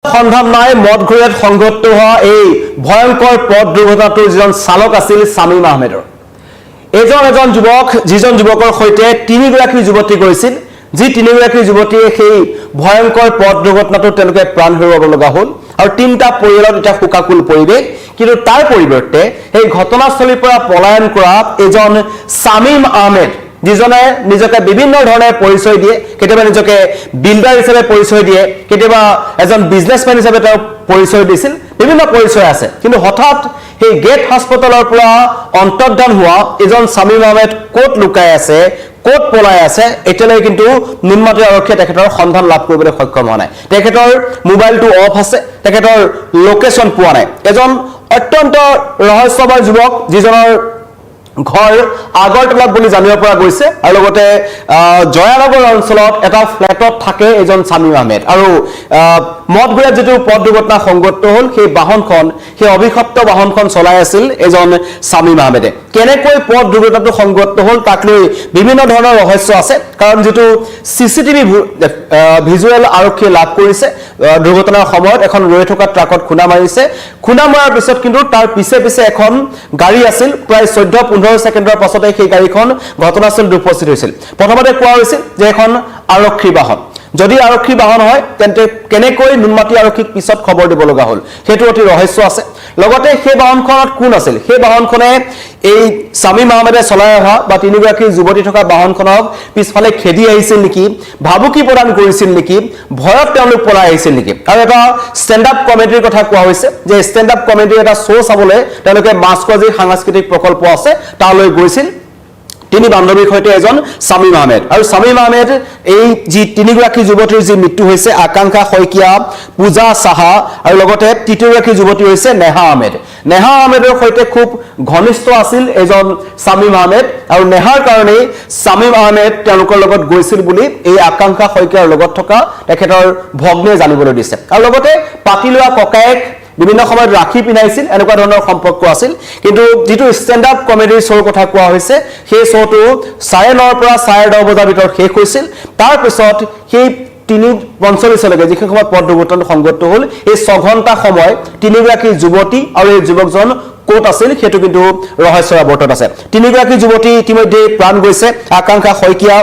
সন্ধান নাই মদ ঘূৰিয়াত সংঘটিত হোৱা এই ভয়ংকৰ পথ দুৰ্ঘটনাটোৰ যিজন চালক আছিল শামীম আহমেদৰ এজন যুৱক যিজন যুৱকৰ সৈতে তিনিগৰাকী যুৱতী গৈছিল যি তিনিগৰাকী যুৱতীয়ে সেই ভয়ংকৰ পথ দুৰ্ঘটনাটোত তেওঁলোকে প্ৰাণ হেৰুৱাব লগা হ'ল আৰু তিনিটা পৰিয়ালত এটা শোকাকুল পৰিৱেশ কিন্তু তাৰ পৰিৱৰ্তে এই ঘটনাস্থলীৰ পৰা পলায়ন কৰা এজন শামীম আহমেদ যিজনে নিজকে বিভিন্ন ধৰণে পৰিচয় দিয়ে কেতিয়াবা নিজকে বিল্ডাৰ হিচাপে পৰিচয় দিয়ে কেতিয়াবা এজন বিজনেছমেন হিচাপে তেওঁ পৰিচয় দিছিল বিভিন্ন পৰিচয় আছে কিন্তু হঠাৎ সেই গেট হাস্পতালৰ পৰা অন্তৰ্ধান হোৱা এজন শামীম আহমেদ ক'ত লুকাই আছে ক'ত পলাই আছে এতিয়ালৈ কিন্তু নুনমাটি আৰক্ষীয়ে তেখেতৰ সন্ধান লাভ কৰিবলৈ সক্ষম হোৱা নাই তেখেতৰ মোবাইলটো অফ আছে তেখেতৰ লোকেশ্যন পোৱা নাই এজন অত্যন্ত ৰহস্যময় যুৱক যিজনৰ ঘৰ আগৰতলাত বুলি জানিব পৰা গৈছে আৰু লগতে জয়ানগৰ অঞ্চলত এটা ফ্ল্যাটত থাকে এজন শামীম আহমেদ আৰু মদ ঘূৰিয়াত যেটো পথ দুৰ্ঘটনা সংঘটিত হ'ল সেই বাহনখন সেই অভিশপ্ত বাহনখন চলাই আছিল এজন শামীম আহমেদে কেনেকৈ পথ দুৰ্ঘটনাটো সংঘটিত হ'ল তাক লৈ বিভিন্ন ধৰণৰ ৰহস্য আছে কাৰণ যেটো সিসিটিভি ভিজুৱেল আৰক্ষীয়ে লাভ কৰিছে দুৰ্ঘটনাৰ সময়ত এখন ৰৈ থকা ট্ৰাকত খুনা মাৰিছে খুনা মৰাৰ পিছত কিন্তু তাৰ পিছে এখন গাড়ী আছিল প্ৰায় 14-15 সেকেন্ডৰ পাছতে সেই গাড়ীখন ঘটনাস্থলীত উপস্থিত হৈছিল প্ৰথমতে কোৱা হৈছিল যে এখন আৰক্ষী বাহন যদি আৰক্ষী বাহন হয় তেন্তে কেনেকৈ নুনমাটি আৰক্ষীক পিছত খবৰ দিব লগা হ'ল হেতু অতি ৰহস্য আছে লগতে সেই বাহনখনত কোন আছিল সেই বাহনখনে এই শামীম আহমেদে চলাই অহা বা তিনিগৰাকী যুৱতী থকা বাহনখনক পিছফালে খেদি আহিছিল নেকি ভাবুকি প্ৰদান কৰিছিল নেকি ভয়ত তেওঁলোক পলাই আহিছিল নেকি আৰু এটা ষ্টেণ্ড আপ কমেডিৰ কথা কোৱা হৈছে যে ষ্টেণ্ড আপ কমেডিৰ এটা শ্ব' চাবলৈ তেওঁলোকে মাছকজিৰ সাংস্কৃতিক প্ৰকল্প আছে তালৈ গৈছিল তিনি বান্ধৱীৰ সৈতে এজন শামীম আহমেদ আৰু শামীম আহমেদ এই যি তিনিগৰাকী যুৱতীৰ যি মৃত্যু হৈছে আকাংক্ষা শইকীয়া পূজা সাহা আৰু লগতে তৃতীয়গৰাকী যুৱতী হৈছে নেহা আহমেদৰ সৈতে খুব ঘনিষ্ঠ আছিল এজন শামীম আহমেদ আৰু নেহাৰ কাৰণে শামীম আহমেদ তেওঁলোকৰ লগত গৈছিল বুলি এই আকাংক্ষা শইকীয়াৰ লগত থকা তেখেতৰ ভগ্নে জানিবলৈ দিছে আৰু লগতে পাতি লোৱা ককায়েক বিভিন্ন সময়ত ৰাখি পিনাইছিল এনেকুৱা ধৰণৰ সম্পৰ্ক আছিল কিন্তু যেটো ষ্টেণ্ড আপ কমেডিৰ শ্ব'ৰ কথা কোৱা হৈছে সেই শ্ব'টো 9:30 পৰা 10:30 বজাৰ ভিতৰত শেষ হৈছিল তাৰ পিছত সেই 3:45 লৈকে যিখন সময়ত পথ দুৰ্ঘটনা সংঘটিত হ'ল এই 6 ঘণ্টা সময় তিনিগৰাকী যুৱতী আৰু এই যুৱকজন ক'ত আছিল হেতু কিন্তু ৰহস্যৰ আৱৰ্তত আছে তিনিগৰাকী যুৱতী ইতিমধ্যে প্ৰাণ গৈছে আকাংক্ষা শইকীয়া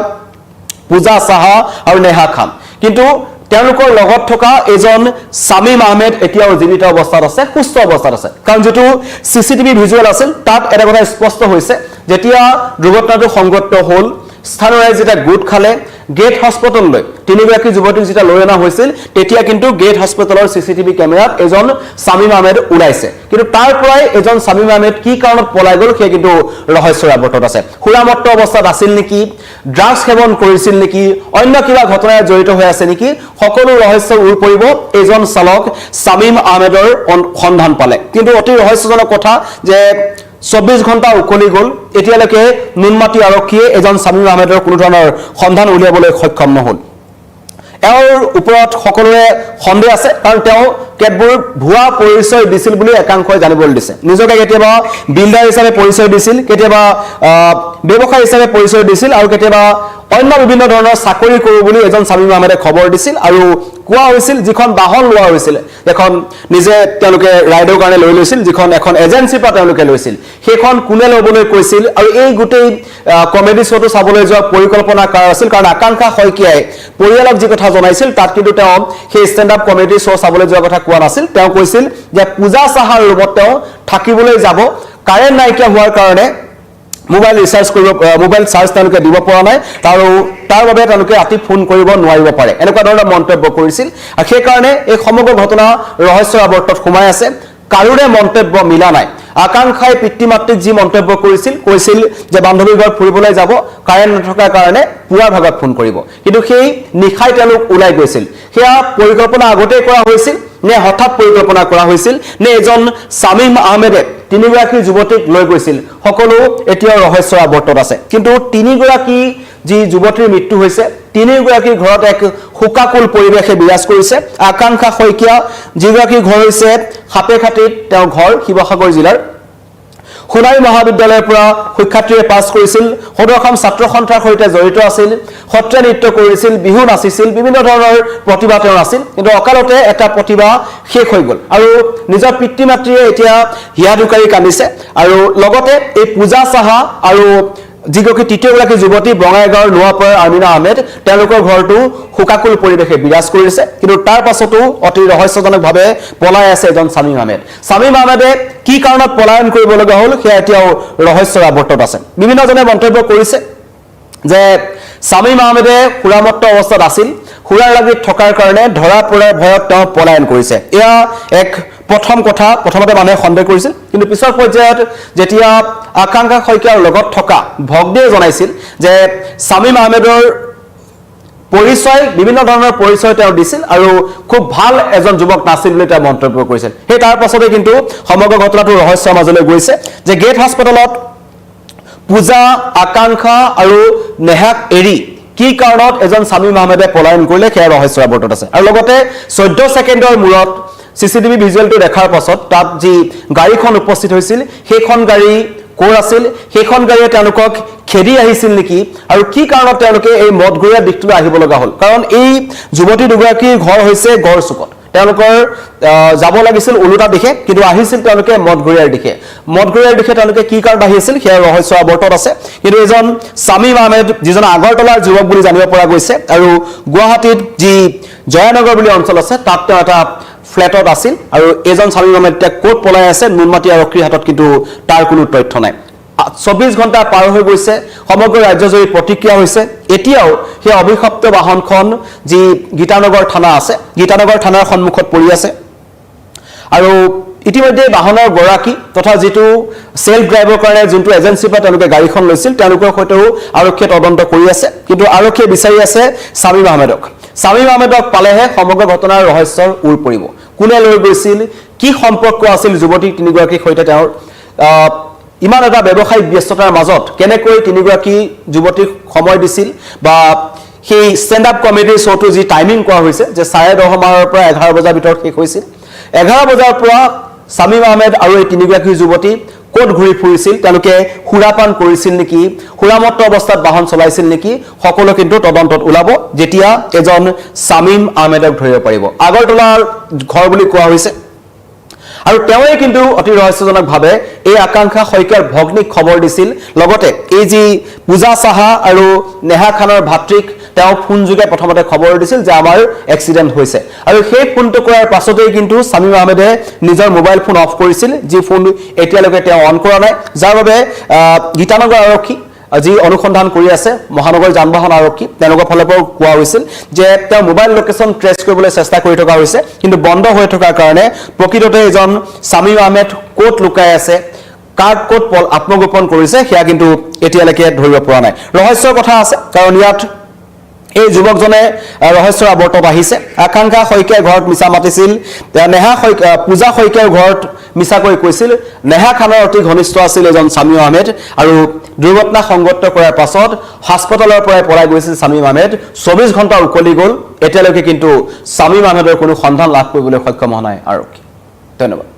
পূজা সাহা আৰু নেহা খান কিন্তু তেওঁলোকৰ লগত থকা এজন শামীম আহমেদ এতিয়াও জীৱিত অৱস্থাত আছে সুস্থ অৱস্থাত আছে কাৰণ যেটো সিসিটিভি ভিজুৱেল আছিল তাত এটা কথা স্পষ্ট হৈছে যেতিয়া দুৰ্ঘটনাটো সংঘটিত হ'ল স্থানীয় ৰাইজে এটা গোট খালে গেট হাস্পতাললৈ তিনিগৰাকী যুৱতীক যেতিয়া লৈ অনা হৈছিল তেতিয়া কিন্তু গেট হাস্পতালৰ সিসিটিভি কেমেৰাত এজন শামীম আহমেদ ওলাইছে কিন্তু তাৰ পৰাই এজন শামীম আহমেদ কি কাৰণত পলাই গ'ল সেই কিন্তু ৰহস্যৰ আৱৰ্তত আছে খুৰামত্ত অৱস্থাত আছিল নেকি ড্ৰাগছ সেৱন কৰিছিল নেকি অন্য কিবা ঘটনাৰে জড়িত হৈ আছে নেকি সকলো ৰহস্য উৰ পৰিব এজন চালক শামীম আহমেদৰ সন্ধান পালে কিন্তু অতি ৰহস্যজনক কথা যে 24 ঘণ্টা উকলি গ'ল এতিয়ালৈকে নুনমাটি আৰক্ষীয়ে এজন শামীম আহমেদৰ কোনো ধৰণৰ সন্ধান উলিয়াবলৈ সক্ষম নহ'ল এওঁৰ ওপৰত সকলোৰে সন্দেহ আছে কাৰণ তেওঁ কেতবোৰ ভুৱা পৰিচয় দিছিল বুলি একাংশই জানিবলৈ দিছে নিজকে কেতিয়াবা বিল্ডাৰ হিচাপে পৰিচয় দিছিল কেতিয়াবা ব্যৱসায়ী হিচাপে পৰিচয় দিছিল আৰু কেতিয়াবা অন্য বিভিন্ন ধৰণৰ চাকৰি কৰো বুলি এজন শামীম আহমেদে খবৰ দিছিল আৰু কোৱা হৈছিল যিখন বাহন লোৱা হৈছিল এখন নিজে তেওঁলোকে ৰাইডৰ কাৰণে লৈ লৈছিল যিখন এখন এজেন্সিৰ পৰা তেওঁলোকে লৈছিল সেইখন কোনে ল'বলৈ কৈছিল আৰু এই গোটেই কমেডি শ্ব'টো চাবলৈ যোৱা পৰিকল্পনা কৰা আছিল কাৰণ আকাংক্ষা শইকীয়াই পৰিয়ালক যি কথা জনাইছিল তাত কিন্তু তেওঁ সেই ষ্টেণ্ড আপ কমেডি শ্ব' চাবলৈ যোৱা কথা কোৱা নাছিল তেওঁ কৈছিল যে পূজা সাহাৰ ৰুমত তেওঁ থাকিবলৈ যাব কাৰেণ্ট নাইকিয়া হোৱাৰ কাৰণে মোবাইল ৰিচাৰ্জ কৰিব মোবাইল চাৰ্জ তেওঁলোকে দিব পৰা নাই আৰু তাৰ বাবে তেওঁলোকে ৰাতি ফোন কৰিব নোৱাৰিব পাৰে এনেকুৱা ধৰণৰ মন্তব্য কৰিছিল আৰু সেই কাৰণে এই সমগ্ৰ ঘটনা ৰহস্যৰ আৱৰ্তত সোমাই আছে কাৰোৰে মন্তব্য মিলা নাই আকাংক্ষাই পিতৃ-মাতৃক যি মন্তব্য কৈছিল যে বান্ধৱীৰ ঘৰত ফুৰিবলৈ যাব কাৰেণ্ট নথকাৰ কাৰণে পুৱাৰ ভাগত ফোন কৰিব কিন্তু সেই নিখাই তেওঁলোক ওলাই গৈছিল সেয়া পৰিকল্পনা আগতে কৰা হৈছিল নে হঠাৎ পৰিকল্পনা কৰা হৈছিল নে এজন শামীম আহমেদে তিনিগৰাকী যুৱতীক লৈ গৈছিল সকলো এতিয়াও ৰহস্যৰ আৱৰ্তত আছে কিন্তু তিনিগৰাকী যি যুৱতীৰ মৃত্যু হৈছে তিনিগৰাকী ঘৰত এক শোকাকুল পৰিৱেশে বিৰাজ কৰিছে আকাংক্ষা শইকীয়া যিগৰাকী ঘৰ হৈছে সাপেখাতিত তেওঁৰ ঘৰ শিৱসাগৰ জিলাৰ সোণাৰী মহাবিদ্যালয়ৰ পৰা শিক্ষাৰ্থীয়ে পাছ কৰিছিল সদৰখন ছাত্ৰ সন্থাৰ সৈতে জড়িত আছিল সত্ৰীয়া নৃত্য কৰিছিল বিহু নাচিছিল বিভিন্ন ধৰণৰ প্ৰতিভা তেওঁৰ আছিল কিন্তু অকালতে এটা প্ৰতিভা শেষ হৈ গ'ল আৰু নিজৰ পিতৃ মাতৃয়ে এতিয়া হিয়া দুকাৰি কান্দিছে আৰু লগতে এই পূজা সাহা আৰু যিগৰাকী তৃতীয়গৰাকী যুৱতী বঙাইগাঁৱৰ নোৱাপাৰ আমিনা আহমেদ তেওঁলোকৰ ঘৰটো হুকাকুল পৰিৱেশে বিৰাজ কৰিছে কিন্তু তাৰ পাছতো অতি ৰহস্যজনকভাৱে পলাই আছে এজন শামীম আহমেদে কি কাৰণত পলায়ন কৰিব লগা হ'ল সেয়া এতিয়াও ৰহস্যৰ আৱৰ্তত আছে বিভিন্নজনে মন্তব্য কৰিছে যে শামীম আহমেদে সুৰামত্ত অৱস্থাত আছিল সুৰাৰ লাগি থকাৰ কাৰণে ধৰা পৰাৰ ভয়ত তেওঁ পলায়ন কৰিছে এয়া এক প্ৰথমতে মানুহে সন্দেহ কৰিছিল কিন্তু পিছৰ পৰ্যায়ত যেতিয়া আকাংক্ষা শইকীয়াৰ লগত থকা ভগ্নীয়ে জনাইছিল যে শামীম আহমেদৰ পৰিচয় বিভিন্ন ধৰণৰ পৰিচয় তেওঁ দিছিল আৰু খুব ভাল এজন যুৱক নাছিল বুলি তেওঁ মন্তব্য কৰিছিল সেই তাৰ পাছতে কিন্তু সমগ্ৰ ঘটনাটো ৰহস্যৰ মাজলৈ গৈছে যে গেট হাস্পতালত পূজা আকাংক্ষা আৰু নেহাক এৰি কি কাৰণত এজন শামীম আহমেদে পলায়ন কৰিলে সেয়া ৰহস্যৰ আৱৰ্তত আছে আৰু লগতে 14 ছেকেণ্ডৰ মূৰত সিসিটিভি ভিজুৱেলটো দেখাৰ পাছত তাত যি গাড়ীখন উপস্থিত হৈছিল সেইখন গাড়ী কোৰ আছিল সেইখন গাড়ীয়ে তেওঁলোকক খেদি আহিছিল নেকি আৰু কি কাৰণত তেওঁলোকে এই মদগুৰিয়া দিশটোলৈ আহিব লগা হ'ল কাৰণ এই যুৱতী দুগৰাকীৰ ঘৰ হৈছে গড়চুকত তেওঁলোকৰ যাব লাগিছিল উলুটা দিশে কিন্তু আহিছিল তেওঁলোকে মদগুৰিয়াৰ দিশে তেওঁলোকে কি কাৰণত আহিছিল সেয়া ৰহস্য আৱৰ্তত আছে কিন্তু এজন শামীম আহমেদ যিজন আগৰতলাৰ যুৱক বুলি জানিব পৰা গৈছে আৰু গুৱাহাটীত যি জয়ানগৰ বুলি অঞ্চল আছে তাত তেওঁ এটা ফ্লেটত আছিল আৰু এজন শামীম আহমেদ কোট পলাই আছে নুনমাটি আৰক্ষীৰ হাতত কিন্তু তাৰ কোনো তথ্য নাই 24 ঘণ্টা পাৰ হৈ গৈছে সমগ্ৰ ৰাজ্যজুৰি প্ৰতিক্ৰিয়া হৈছে এতিয়াও সেই অভিশপ্ত বাহনখন যি গীতানগৰ থানা আছে গীতানগৰ থানাৰ সন্মুখত পৰি আছে আৰু ইতিমধ্যে বাহনৰ গৰাকী তথা যেটো সেলফ ড্ৰাইভৰ কাৰণে যোনটো এজেন্সিৰ পৰা তেওঁলোকে গাড়ীখন লৈছিল তেওঁলোকৰ সৈতেও আৰক্ষীয়ে তদন্ত কৰি আছে কিন্তু আৰক্ষীয়ে বিচাৰি আছে শামীম আহমেদক পালেহে সমগ্ৰ ঘটনাৰ ৰহস্যৰ উৰ পৰিব কোনে লৈ গৈছিল কি সম্পৰ্ক আছিল যুৱতী তিনিগৰাকীৰ সৈতে তেওঁৰ ইমান এটা ব্যৱসায়িক ব্যস্ততাৰ মাজত কেনেকৈ তিনিগৰাকী যুৱতীক সময় দিছিল বা সেই ষ্টেণ্ড আপ কমেডি শ্ব'টো যি টাইমিং কৰা হৈছে যে 10:30 মানৰ পৰা 11 বজাৰ ভিতৰত শেষ হৈছিল 11 বজাৰ পৰা শামীম আহমেদ আৰু এই তিনিগৰাকী যুৱতী কোট ঘূৰি ফুৰিছিল তেওঁলোকে সুৰাপান কৰিছিল নেকি সুৰামত্ত অৱস্থাত বাহন চলাইছিল নেকি সকলো কিন্তু তদন্তত ওলাব যেতিয়া এজন শামীম আহমেদক ধৰিব পাৰিব আগৰতলাৰ ঘৰ বুলি কোৱা হৈছে আৰু তেওঁৱে কিন্তু অতি ৰহস্যজনকভাৱে এই আকাংক্ষা শইকীয়াৰ ভগ্নীক খবৰ দিছিল লগতে এই যি পূজা সাহা আৰু নেহা খানৰ ভাতৃক তেওঁ ফোন যোগে প্ৰথমতে খবৰ দিছিল যে আমাৰ এক্সিডেন্ট হৈছে আৰু সেই ফোনটো কৰাৰ পাছতেই কিন্তু শামীম আহমেদে নিজৰ মোবাইল ফোন অফ কৰিছিল যি ফোন এতিয়ালৈকে তেওঁ অন কৰা নাই যাৰ বাবে গীতানগৰ আৰক্ষী যি অনুসন্ধান কৰি আছে মহানগৰ যানবাহন আৰক্ষী তেওঁলোকৰ ফালৰ পৰা কোৱা হৈছিল যে তেওঁ মোবাইল লোকেশন ট্ৰেচ কৰিবলৈ চেষ্টা কৰি থকা হৈছে কিন্তু বন্ধ হৈ থকাৰ কাৰণে প্ৰকৃততে এজন শামীম আহমেদ কোট লুকাই আছে কাৰ্ড কোট আত্মগোপন কৰিছে সেয়া কিন্তু এতিয়ালৈকে ধৰিব পৰা নাই ৰহস্যৰ কথা আছে কাৰণ ইয়াত এই যুৱকজনে ৰহস্যৰ আৱৰ্তত আহিছে আকাংক্ষা শইকীয়াৰ ঘৰত মিছা মাতিছিল পূজা শইকীয়াৰ ঘৰত মিছাকৈ কৈছিল নেহা খানৰ অতি ঘনিষ্ঠ আছিল এজন শামীম আহমেদ আৰু দুৰ্ঘটনা সংঘটিত কৰাৰ পাছত হাস্পতালৰ পৰা পলাই গৈছিল শামীম আহমেদ 24 ঘণ্টা উকলি গ'ল এতিয়ালৈকে কিন্তু শামীম আহমেদৰ কোনো সন্ধান লাভ কৰিবলৈ সক্ষম হোৱা নাই আৰক্ষী ধন্যবাদ